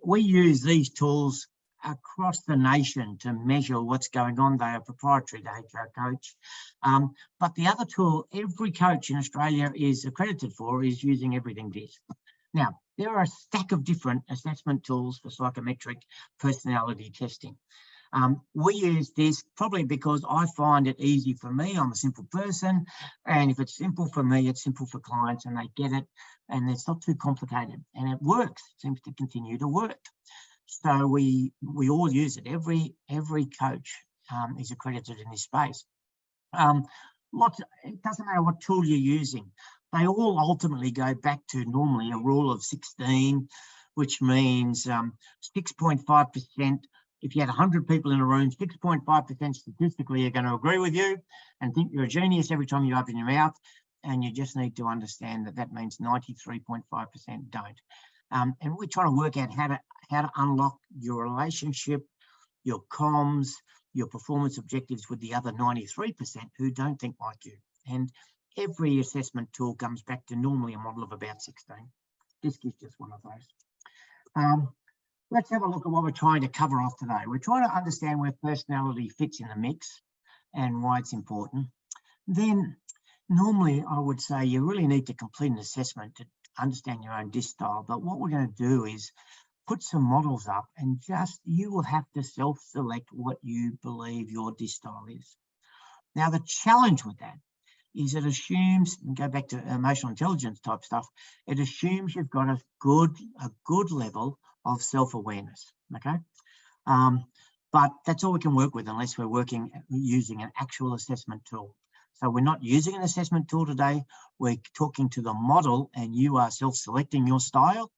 we use these tools across the nation to measure what's going on. They are proprietary to HR Coach. But the other tool every coach in Australia is accredited for is using Everything DiSC. Now, there are a stack of different assessment tools for psychometric personality testing. We use this probably because I find it easy for me. I'm a simple person, and if it's simple for me, it's simple for clients, and they get it, and it's not too complicated, and it works. It seems to continue to work. So we all use it. Every coach is accredited in this space. It doesn't matter what tool you're using. They all ultimately go back to normally a rule of 16, which means 6.5%. If you had 100 people in a room, 6.5% statistically are going to agree with you and think you're a genius every time you open your mouth. And you just need to understand that that means 93.5% don't. And we're trying to work out how to unlock your relationship, your comms, your performance objectives with the other 93% who don't think like you. And every assessment tool comes back to normally a model of about 16. DiSC is just one of those. Let's have a look at what we're trying to cover off today. We're trying to understand where personality fits in the mix and why it's important. Then normally I would say you really need to complete an assessment to understand your own DiSC style. But what we're going to do is put some models up and you will have to self-select what you believe your DiSC style is. Now, the challenge with that is it assumes, and go back to emotional intelligence type stuff, it assumes you've got a good level of self-awareness, okay? But that's all we can work with unless we're using an actual assessment tool. So we're not using an assessment tool today. We're talking to the model and you are self-selecting your style.